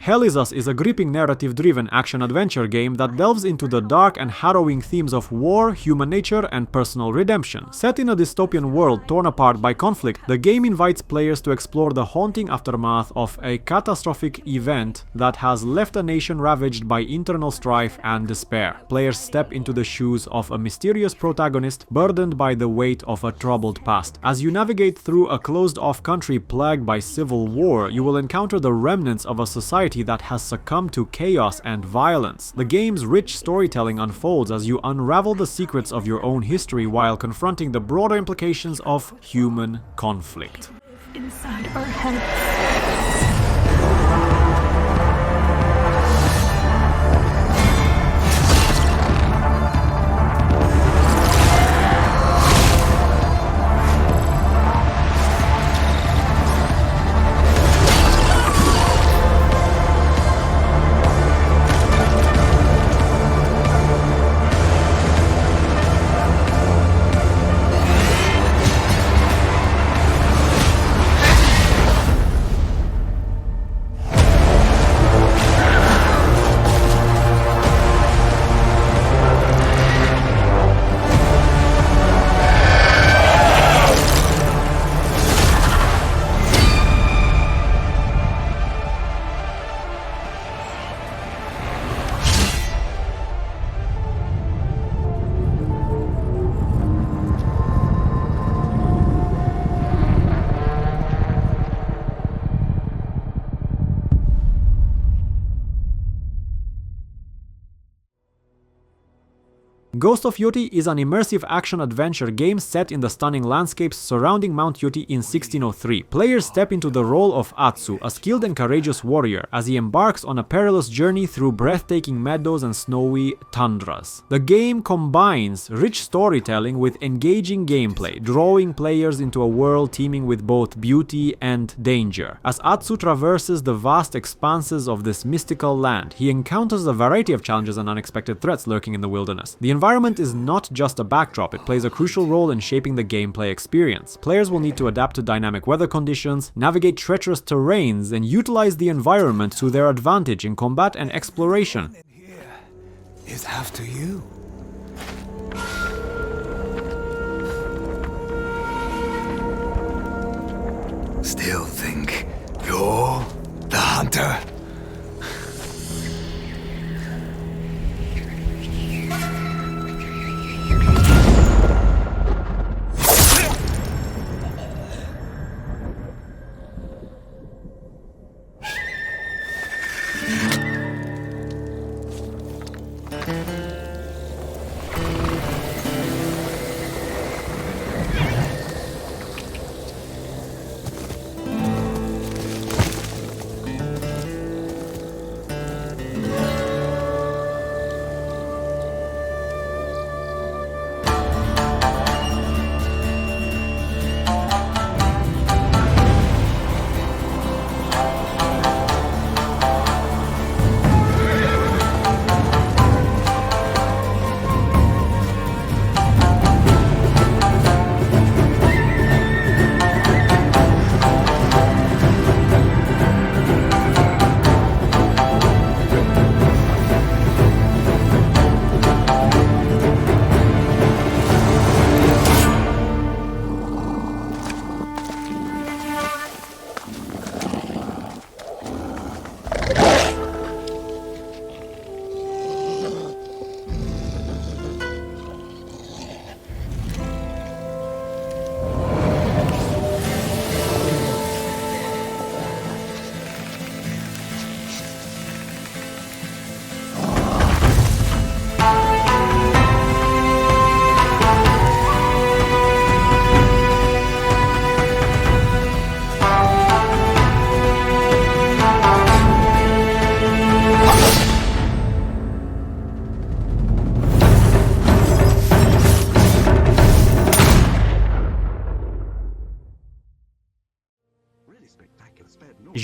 Hell Is Us is a gripping narrative-driven action-adventure game that delves into the dark and harrowing themes of war, human nature, and personal redemption. Set in a dystopian world torn apart by conflict, the game invites players to explore the haunting aftermath of a catastrophic event that has left a nation ravaged by internal strife and despair. Players step into the shoes of a mysterious protagonist burdened by the weight of a troubled past. As you navigate through a closed-off country plagued by civil war, you will encounter the remnants of a society that has succumbed to chaos and violence. The game's rich storytelling unfolds as you unravel the secrets of your own history while confronting the broader implications of human conflict. Inside our heads. Ghost of Yōtei is an immersive action-adventure game set in the stunning landscapes surrounding Mount Yōtei in 1603. Players step into the role of Atsu, a skilled and courageous warrior, as he embarks on a perilous journey through breathtaking meadows and snowy tundras. The game combines rich storytelling with engaging gameplay, drawing players into a world teeming with both beauty and danger. As Atsu traverses the vast expanses of this mystical land, he encounters a variety of challenges and unexpected threats lurking in the wilderness. The environment is not just a backdrop, it plays a crucial role in shaping the gameplay experience. Players will need to adapt to dynamic weather conditions, navigate treacherous terrains, and utilize the environment to their advantage in combat and exploration. It's after you. Still think you're the hunter?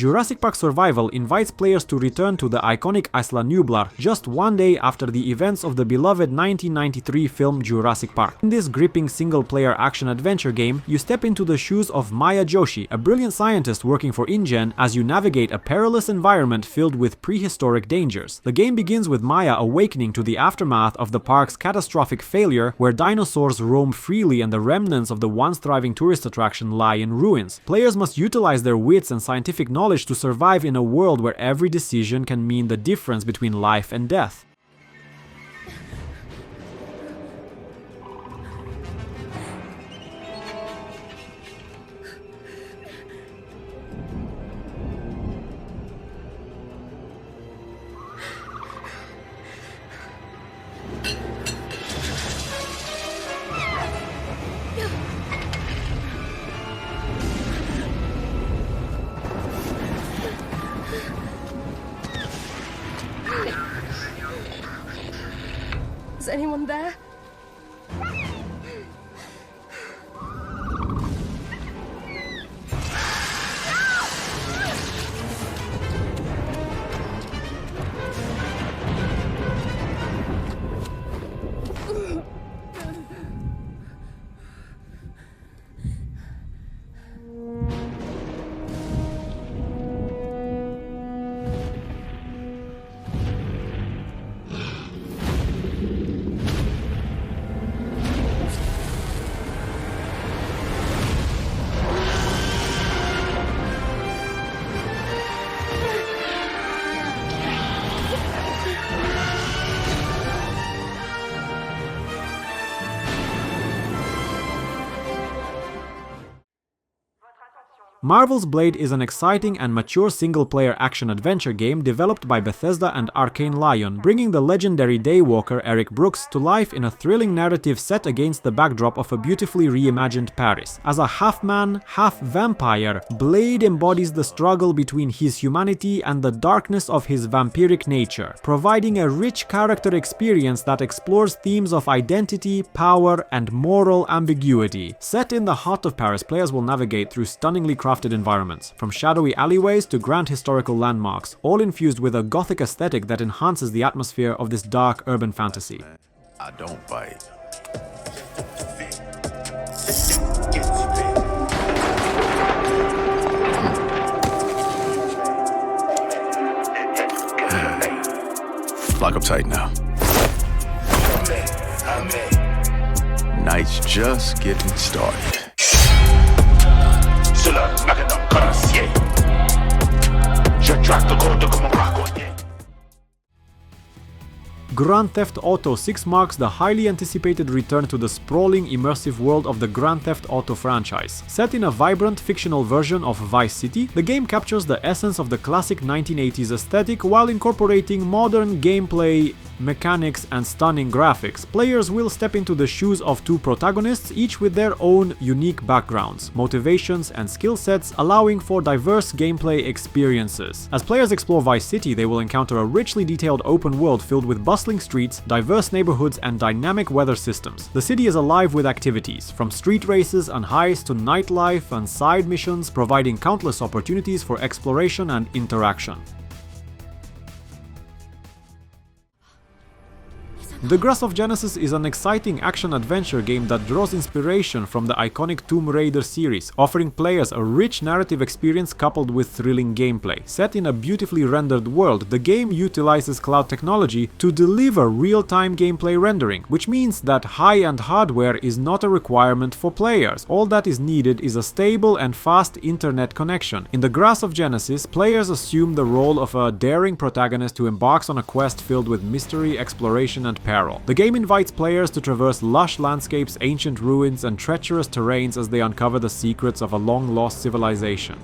Jurassic Park Survival invites players to return to the iconic Isla Nublar just one day after the events of the beloved 1993 film Jurassic Park. In this gripping single-player action-adventure game, you step into the shoes of Maya Joshi, a brilliant scientist working for InGen, as you navigate a perilous environment filled with prehistoric dangers. The game begins with Maya awakening to the aftermath of the park's catastrophic failure, where dinosaurs roam freely and the remnants of the once thriving tourist attraction lie in ruins. Players must utilize their wits and scientific knowledge to survive in a world where every decision can mean the difference between life and death. Is anyone there? Marvel's Blade is an exciting and mature single-player action-adventure game developed by Bethesda and Arcane Lion, bringing the legendary daywalker Eric Brooks to life in a thrilling narrative set against the backdrop of a beautifully reimagined Paris. As a half-man, half-vampire, Blade embodies the struggle between his humanity and the darkness of his vampiric nature, providing a rich character experience that explores themes of identity, power, and moral ambiguity. Set in the heart of Paris, players will navigate through stunningly crafted environments, from shadowy alleyways to grand historical landmarks, all infused with a gothic aesthetic that enhances the atmosphere of this dark urban fantasy. I don't bite. Lock up tight now. Night's just getting started. Grand Theft Auto 6 marks the highly anticipated return to the sprawling, immersive world of the Grand Theft Auto franchise. Set in a vibrant, fictional version of Vice City, the game captures the essence of the classic 1980s aesthetic while incorporating modern gameplay mechanics and stunning graphics. Players will step into the shoes of two protagonists, each with their own unique backgrounds, motivations, and skill sets, allowing for diverse gameplay experiences. As players explore Vice City, they will encounter a richly detailed open world filled with bustling streets, diverse neighborhoods, and dynamic weather systems. The city is alive with activities, from street races and heists to nightlife and side missions, providing countless opportunities for exploration and interaction. The Grasp of Genesis is an exciting action-adventure game that draws inspiration from the iconic Tomb Raider series, offering players a rich narrative experience coupled with thrilling gameplay. Set in a beautifully rendered world, the game utilizes cloud technology to deliver real-time gameplay rendering, which means that high-end hardware is not a requirement for players. All that is needed is a stable and fast internet connection. In The Grasp of Genesis, players assume the role of a daring protagonist who embarks on a quest filled with mystery, exploration, and peril. The game invites players to traverse lush landscapes, ancient ruins, and treacherous terrains as they uncover the secrets of a long-lost civilization.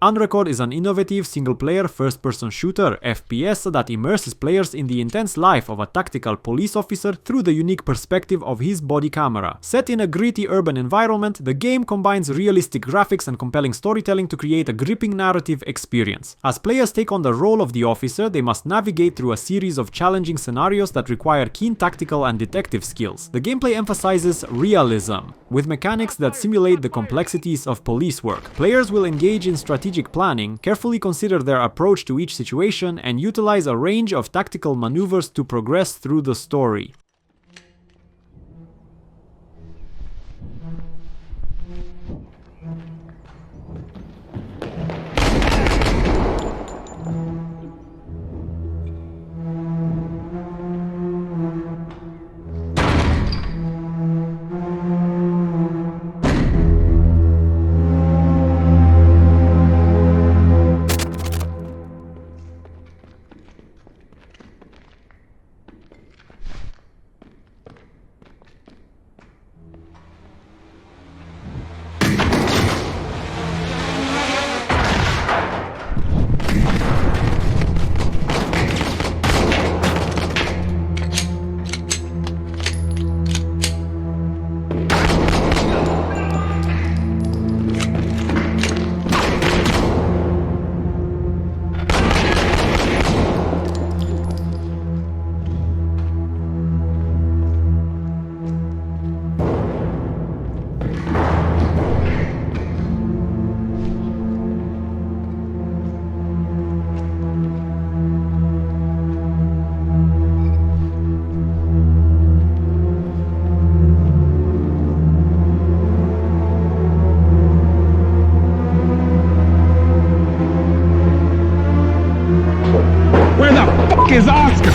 Unrecord is an innovative single-player first-person shooter FPS that immerses players in the intense life of a tactical police officer through the unique perspective of his body camera. Set in a gritty urban environment, the game combines realistic graphics and compelling storytelling to create a gripping narrative experience. As players take on the role of the officer, they must navigate through a series of challenging scenarios that require keen tactical and detective skills. The gameplay emphasizes realism, with mechanics that simulate the complexities of police work. Players will engage in strategic planning, carefully consider their approach to each situation, and utilize a range of tactical maneuvers to progress through the story. Is Oscar?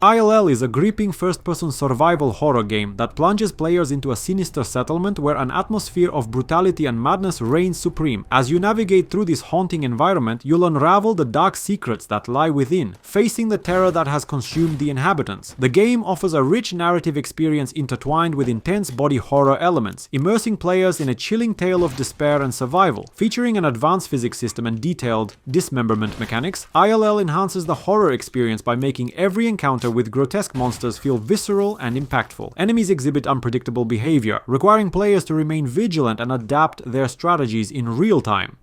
ILL is a gripping first-person survival horror game that plunges players into a sinister settlement where an atmosphere of brutality and madness reigns supreme. As you navigate through this haunting environment, you'll unravel the dark secrets that lie within, facing the terror that has consumed the inhabitants. The game offers a rich narrative experience intertwined with intense body horror elements, immersing players in a chilling tale of despair and survival. Featuring an advanced physics system and detailed dismemberment mechanics, ILL enhances the horror experience by making every encounter with grotesque monsters feel visceral and impactful. Enemies exhibit unpredictable behavior, requiring players to remain vigilant and adapt their strategies in real time.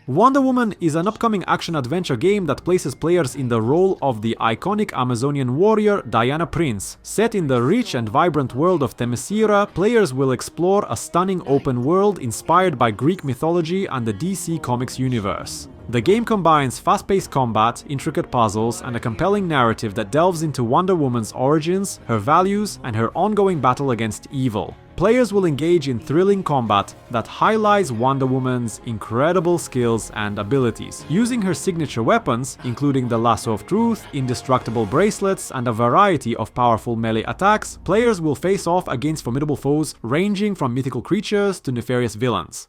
Wonder Woman is an upcoming action-adventure game that places players in the role of the iconic Amazonian warrior Diana Prince. Set in the rich and vibrant world of Themyscira, players will explore a stunning open world inspired by Greek mythology and the DC Comics universe. The game combines fast-paced combat, intricate puzzles, and a compelling narrative that delves into Wonder Woman's origins, her values, and her ongoing battle against evil. Players will engage in thrilling combat that highlights Wonder Woman's incredible skills and abilities. Using her signature weapons, including the Lasso of Truth, indestructible bracelets, and a variety of powerful melee attacks, players will face off against formidable foes ranging from mythical creatures to nefarious villains.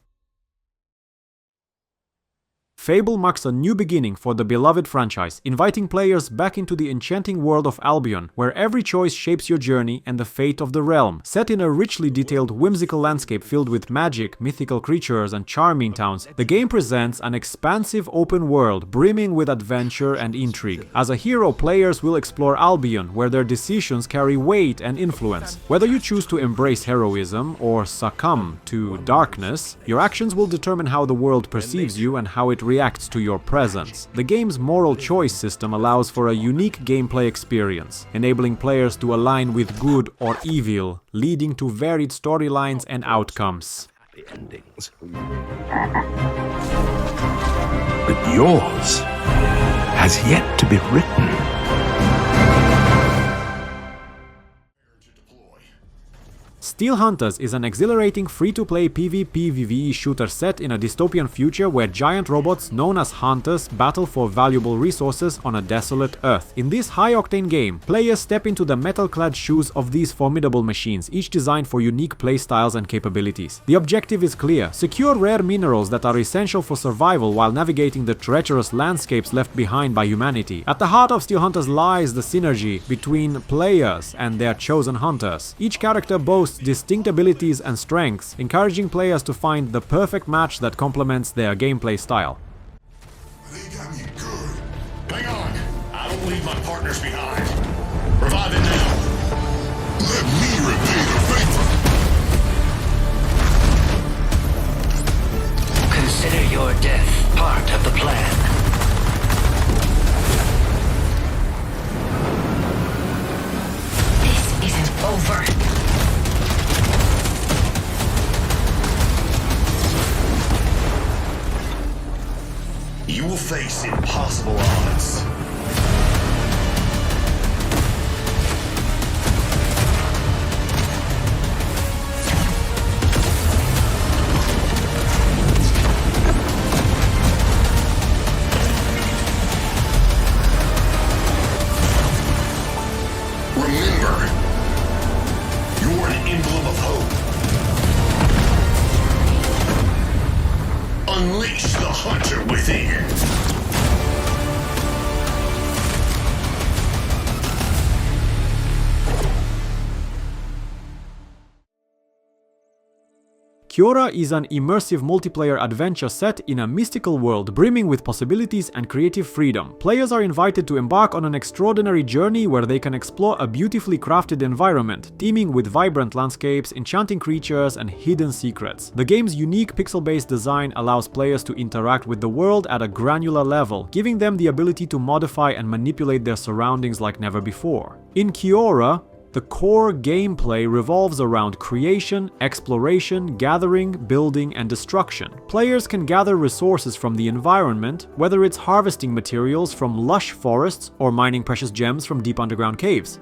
Fable marks a new beginning for the beloved franchise, inviting players back into the enchanting world of Albion, where every choice shapes your journey and the fate of the realm. Set in a richly detailed, whimsical landscape filled with magic, mythical creatures, and charming towns, the game presents an expansive open world brimming with adventure and intrigue. As a hero, players will explore Albion, where their decisions carry weight and influence. Whether you choose to embrace heroism or succumb to darkness, your actions will determine how the world perceives you and how it reacts to your presence. The game's moral choice system allows for a unique gameplay experience, enabling players to align with good or evil, leading to varied storylines and outcomes. Endings. But yours has yet to be written. Steel Hunters is an exhilarating free-to-play PvP/PvE shooter set in a dystopian future where giant robots known as hunters battle for valuable resources on a desolate Earth. In this high-octane game, players step into the metal-clad shoes of these formidable machines, each designed for unique playstyles and capabilities. The objective is clear: secure rare minerals that are essential for survival while navigating the treacherous landscapes left behind by humanity. At the heart of Steel Hunters lies the synergy between players and their chosen hunters. Each character boasts distinct abilities and strengths, encouraging players to find the perfect match that complements their gameplay style. They got me good. Hang on. I don't leave my partners behind. Revive it now. Let me repay the favor. Consider your death part of the plan. This isn't over. You will face impossible odds. Remember, you're an emblem of hope. Unleash the hunter within. Kyora is an immersive multiplayer adventure set in a mystical world brimming with possibilities and creative freedom. Players are invited to embark on an extraordinary journey where they can explore a beautifully crafted environment, teeming with vibrant landscapes, enchanting creatures, and hidden secrets. The game's unique pixel-based design allows players to interact with the world at a granular level, giving them the ability to modify and manipulate their surroundings like never before. In Kyora, the core gameplay revolves around creation, exploration, gathering, building, and destruction. Players can gather resources from the environment, whether it's harvesting materials from lush forests or mining precious gems from deep underground caves.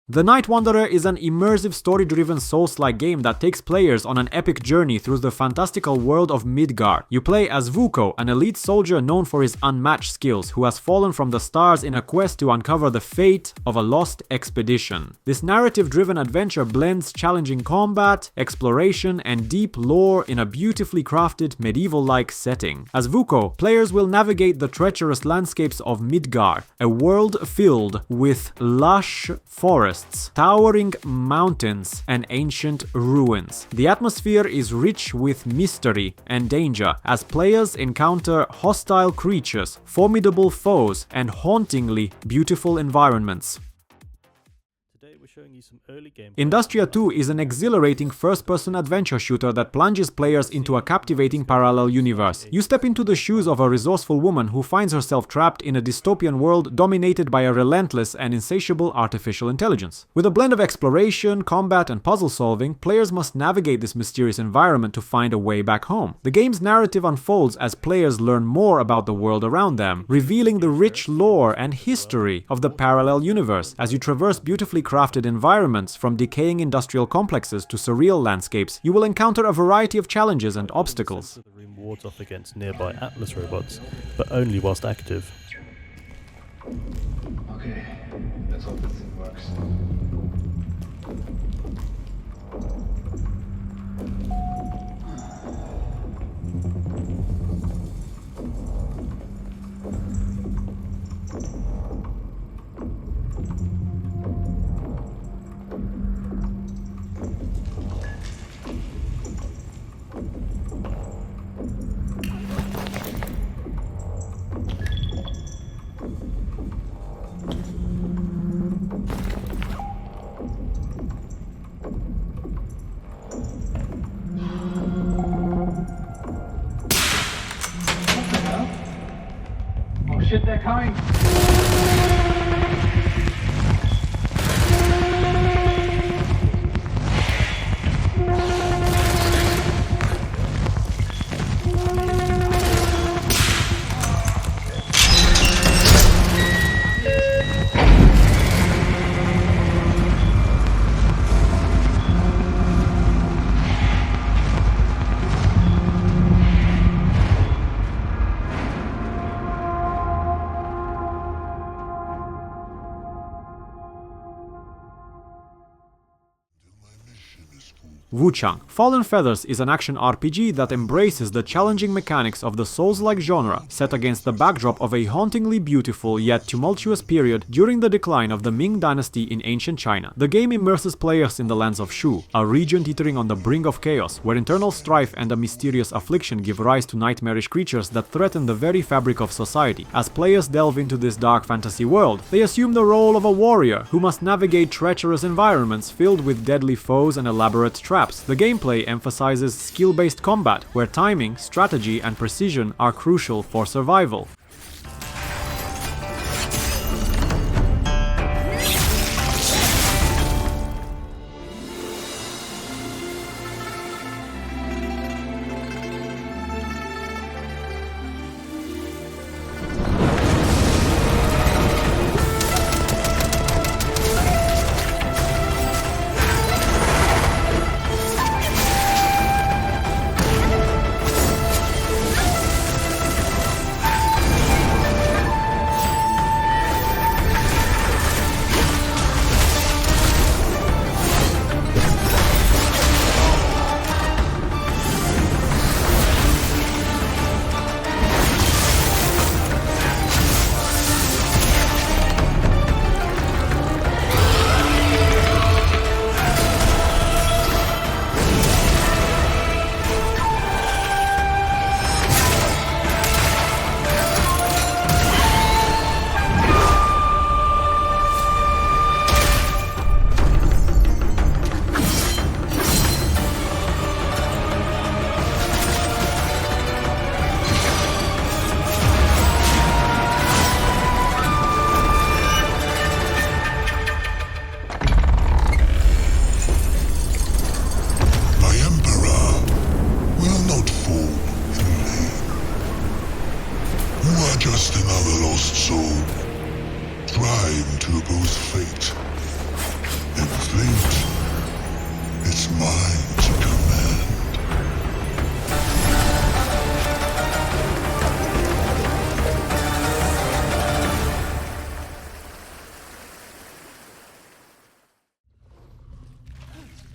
The Night Wanderer is an immersive story-driven Souls-like game that takes players on an epic journey through the fantastical world of Midgard. You play as Wuchang, an elite soldier known for his unmatched skills, who has fallen from the stars in a quest to uncover the fate of a lost expedition. This narrative-driven adventure blends challenging combat, exploration, and deep lore in a beautifully crafted medieval-like setting. As Wuchang, players will navigate the treacherous landscapes of Midgard, a world filled with lush forests, towering mountains, and ancient ruins. The atmosphere is rich with mystery and danger as players encounter hostile creatures, formidable foes, and hauntingly beautiful environments. Showing you some early gameplay. Industria 2 is an exhilarating first-person adventure shooter that plunges players into a captivating parallel universe. You step into the shoes of a resourceful woman who finds herself trapped in a dystopian world dominated by a relentless and insatiable artificial intelligence. With a blend of exploration, combat, and puzzle solving, players must navigate this mysterious environment to find a way back home. The game's narrative unfolds as players learn more about the world around them, revealing the rich lore and history of the parallel universe. As you traverse beautifully crafted environments, from decaying industrial complexes to surreal landscapes, you will encounter a variety of challenges and obstacles. The room wards off against nearby Atlas robots, but only whilst active. Okay, let's hope this thing works. Shit, they're coming! Wuchang. Fallen Feathers is an action RPG that embraces the challenging mechanics of the Souls-like genre, set against the backdrop of a hauntingly beautiful yet tumultuous period during the decline of the Ming Dynasty in ancient China. The game immerses players in the lands of Shu, a region teetering on the brink of chaos, where internal strife and a mysterious affliction give rise to nightmarish creatures that threaten the very fabric of society. As players delve into this dark fantasy world, they assume the role of a warrior who must navigate treacherous environments filled with deadly foes and elaborate traps. The gameplay emphasizes skill-based combat, where timing, strategy, and precision are crucial for survival. Just another lost soul, trying to oppose fate. And fate, it's mine to command.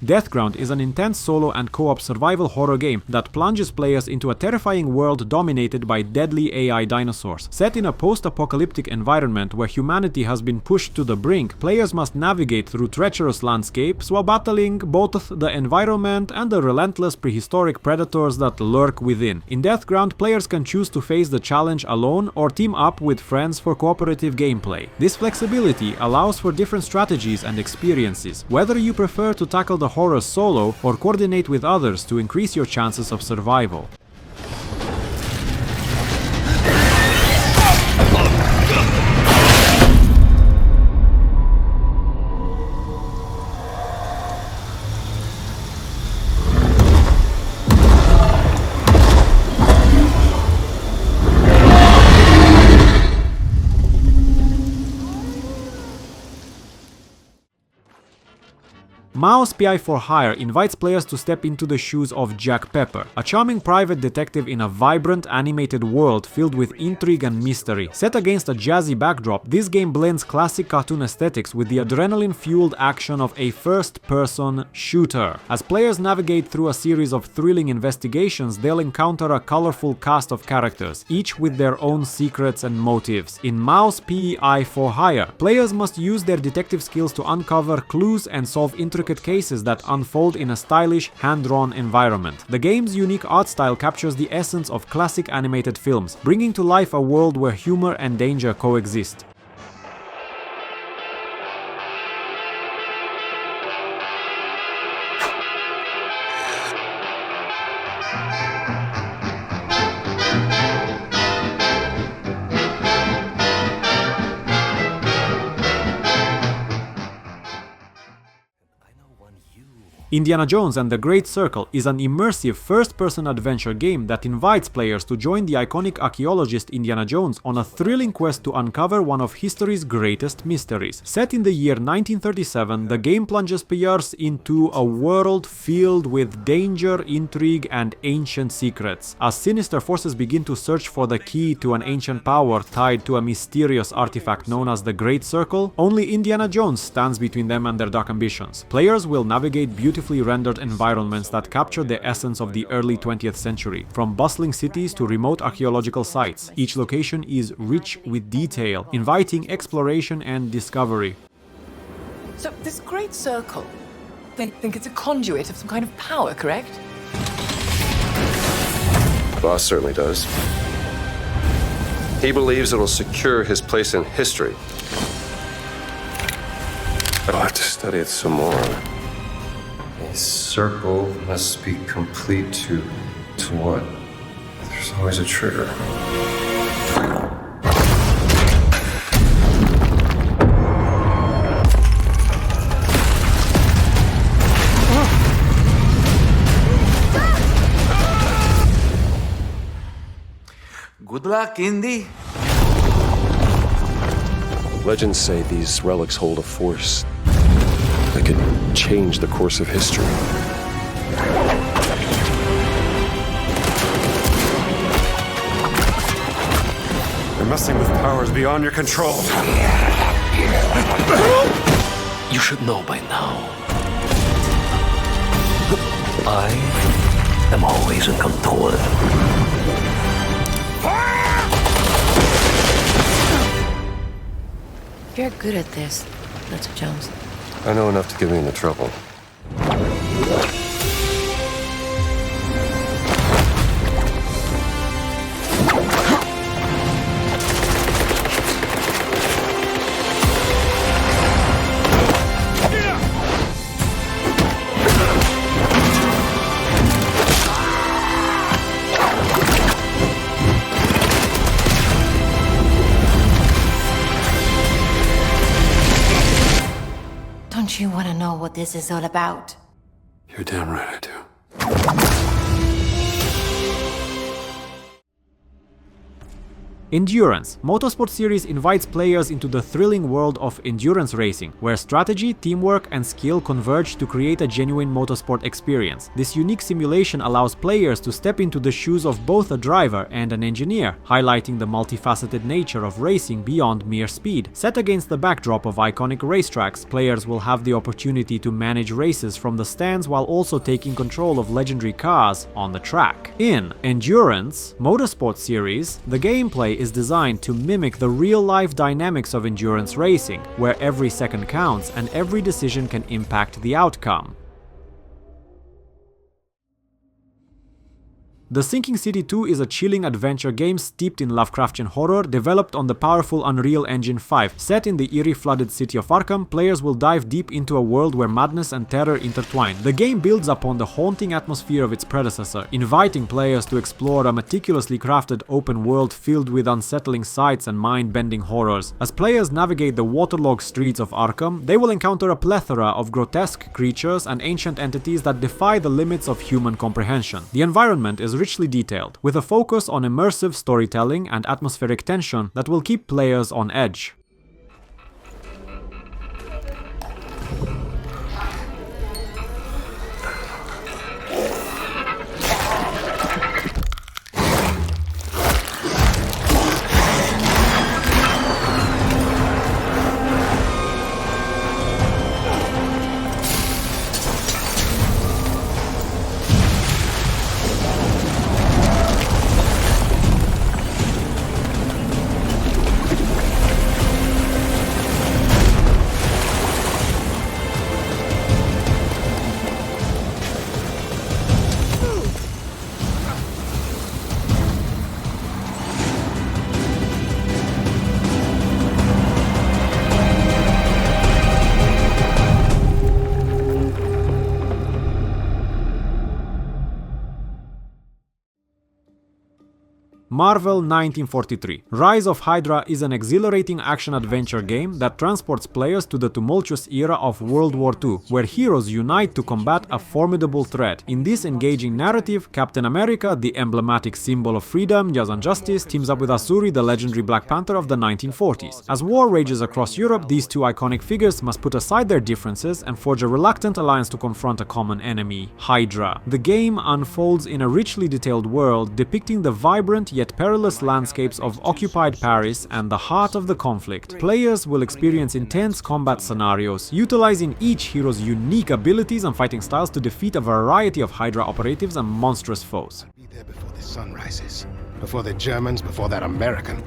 Deathground is an intense solo and co-op survival horror game that plunges players into a terrifying world dominated by deadly AI dinosaurs. Set in a post-apocalyptic environment where humanity has been pushed to the brink, players must navigate through treacherous landscapes while battling both the environment and the relentless prehistoric predators that lurk within. In Deathground, players can choose to face the challenge alone or team up with friends for cooperative gameplay. This flexibility allows for different strategies and experiences, whether you prefer to tackle the horror solo or coordinate with others to increase your chances of survival. Mao's PI for Hire invites players to step into the shoes of Jack Pepper, a charming private detective in a vibrant animated world filled with intrigue and mystery. Set against a jazzy backdrop, this game blends classic cartoon aesthetics with the adrenaline-fueled action of a first-person shooter. As players navigate through a series of thrilling investigations, they'll encounter a colorful cast of characters, each with their own secrets and motives. In Mao's PI for Hire, players must use their detective skills to uncover clues and solve intricate cases that unfold in a stylish, hand-drawn environment. The game's unique art style captures the essence of classic animated films, bringing to life a world where humor and danger coexist. Indiana Jones and the Great Circle is an immersive first-person adventure game that invites players to join the iconic archaeologist Indiana Jones on a thrilling quest to uncover one of history's greatest mysteries. Set in the year 1937, the game plunges players into a world filled with danger, intrigue, and ancient secrets. As sinister forces begin to search for the key to an ancient power tied to a mysterious artifact known as the Great Circle, only Indiana Jones stands between them and their dark ambitions. Players will navigate beautiful beautifully rendered environments that capture the essence of the early 20th century, from bustling cities to remote archaeological sites. Each location is rich with detail, inviting exploration and discovery. So, this great circle, they think it's a conduit of some kind of power, correct? Boss certainly does. He believes it'll secure his place in history. I'll have to study it some more. A circle must be complete to what? There's always a trigger. Good luck, Indy. Legends say these relics hold a force that could change the course of history. They're messing with powers beyond your control. You should know by now. I am always in control. You're good at this, Mr. Jones. I know enough to get me into trouble. Don't you want to know what this is all about? You're damn right I do. Endurance. Motorsport series invites players into the thrilling world of endurance racing, where strategy, teamwork, and skill converge to create a genuine motorsport experience. This unique simulation allows players to step into the shoes of both a driver and an engineer, highlighting the multifaceted nature of racing beyond mere speed. Set against the backdrop of iconic racetracks, players will have the opportunity to manage races from the stands while also taking control of legendary cars on the track. In Endurance Motorsport series, the gameplay is designed to mimic the real-life dynamics of endurance racing, where every second counts and every decision can impact the outcome. The Sinking City 2 is a chilling adventure game steeped in Lovecraftian horror, developed on the powerful Unreal Engine 5. Set in the eerie flooded city of Arkham, players will dive deep into a world where madness and terror intertwine. The game builds upon the haunting atmosphere of its predecessor, inviting players to explore a meticulously crafted open world filled with unsettling sights and mind-bending horrors. As players navigate the waterlogged streets of Arkham, they will encounter a plethora of grotesque creatures and ancient entities that defy the limits of human comprehension. The environment is richly detailed, with a focus on immersive storytelling and atmospheric tension that will keep players on edge. Marvel 1943. Rise of Hydra is an exhilarating action-adventure game that transports players to the tumultuous era of World War II, where heroes unite to combat a formidable threat. In this engaging narrative, Captain America, the emblematic symbol of freedom, and justice, teams up with Asuri, the legendary Black Panther of the 1940s. As war rages across Europe, these two iconic figures must put aside their differences and forge a reluctant alliance to confront a common enemy, Hydra. The game unfolds in a richly detailed world, depicting the vibrant yet yet perilous landscapes of occupied Paris and the heart of the conflict. Players will experience intense combat scenarios, utilizing each hero's unique abilities and fighting styles to defeat a variety of Hydra operatives and monstrous foes. Be there before the sun rises, before the Germans, before that American.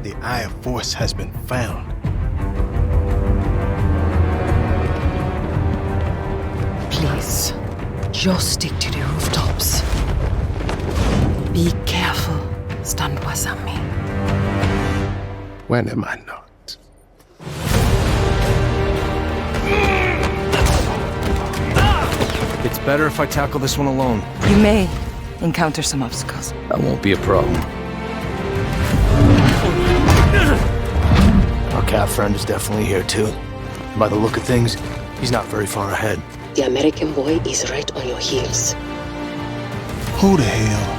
The Eye of Force has been found. Please, just stick to the rooftops. Be careful, Standwasami. When am I not? It's better if I tackle this one alone. You may encounter some obstacles. That won't be a problem. Our cat friend is definitely here too. By the look of things, he's not very far ahead. The American boy is right on your heels. Who the hell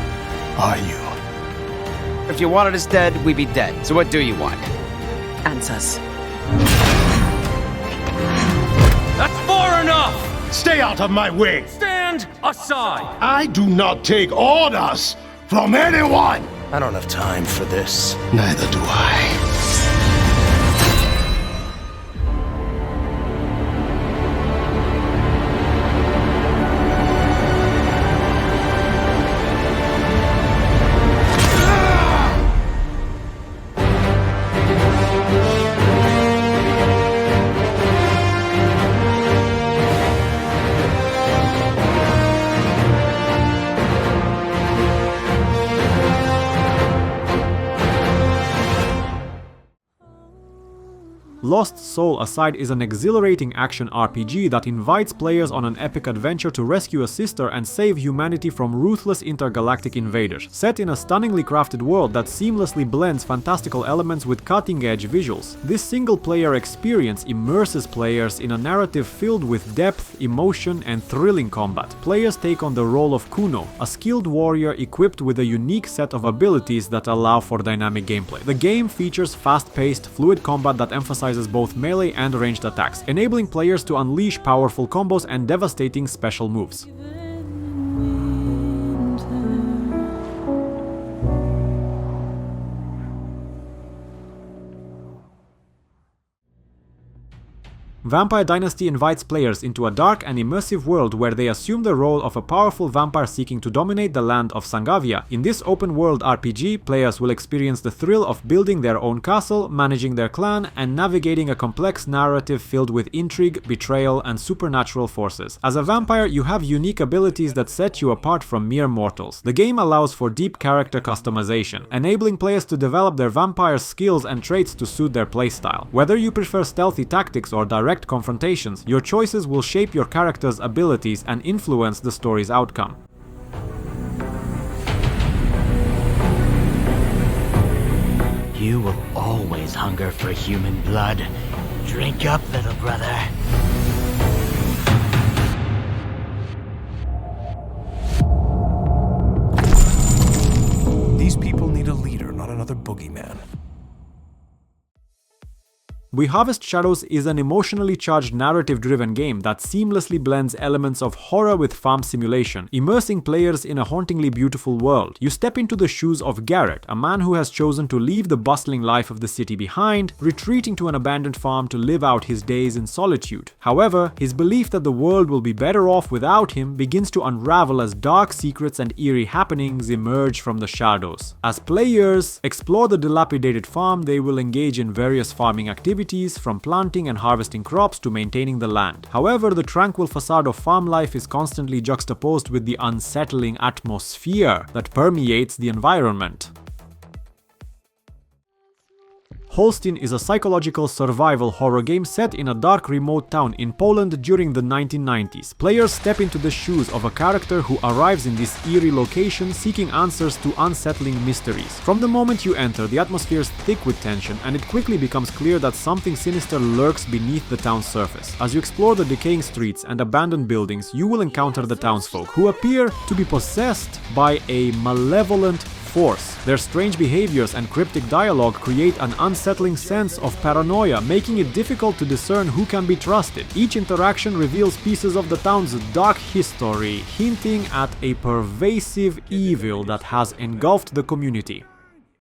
are you? If you wanted us dead, we'd be dead. So what do you want? Answers. That's far enough! Stay out of my way! Stand aside! I do not take orders from anyone! I don't have time for this. Neither do I. Lost Soul Aside is an exhilarating action RPG that invites players on an epic adventure to rescue a sister and save humanity from ruthless intergalactic invaders, set in a stunningly crafted world that seamlessly blends fantastical elements with cutting-edge visuals. This single-player experience immerses players in a narrative filled with depth, emotion, and thrilling combat. Players take on the role of Kuno, a skilled warrior equipped with a unique set of abilities that allow for dynamic gameplay. The game features fast-paced, fluid combat that emphasizes both melee and ranged attacks, enabling players to unleash powerful combos and devastating special moves. Vampire Dynasty invites players into a dark and immersive world where they assume the role of a powerful vampire seeking to dominate the land of Sangavia. In this open-world RPG, players will experience the thrill of building their own castle, managing their clan, and navigating a complex narrative filled with intrigue, betrayal, and supernatural forces. As a vampire, you have unique abilities that set you apart from mere mortals. The game allows for deep character customization, enabling players to develop their vampire skills and traits to suit their playstyle. Whether you prefer stealthy tactics or direct confrontations, your choices will shape your character's abilities and influence the story's outcome. You will always hunger for human blood. Drink up, little brother. These people need a leader, not another boogeyman. We Harvest Shadows is an emotionally charged narrative-driven game that seamlessly blends elements of horror with farm simulation, immersing players in a hauntingly beautiful world. You step into the shoes of Garrett, a man who has chosen to leave the bustling life of the city behind, retreating to an abandoned farm to live out his days in solitude. However, his belief that the world will be better off without him begins to unravel as dark secrets and eerie happenings emerge from the shadows. As players explore the dilapidated farm, they will engage in various farming activities, from planting and harvesting crops to maintaining the land. However, the tranquil facade of farm life is constantly juxtaposed with the unsettling atmosphere that permeates the environment. Holstin is a psychological survival horror game set in a dark remote town in Poland during the 1990s. Players step into the shoes of a character who arrives in this eerie location seeking answers to unsettling mysteries. From the moment you enter, the atmosphere is thick with tension, and it quickly becomes clear that something sinister lurks beneath the town's surface. As you explore the decaying streets and abandoned buildings, you will encounter the townsfolk, who appear to be possessed by a malevolent force. Their strange behaviors and cryptic dialogue create an unsettling sense of paranoia, making it difficult to discern who can be trusted. Each interaction reveals pieces of the town's dark history, hinting at a pervasive evil that has engulfed the community.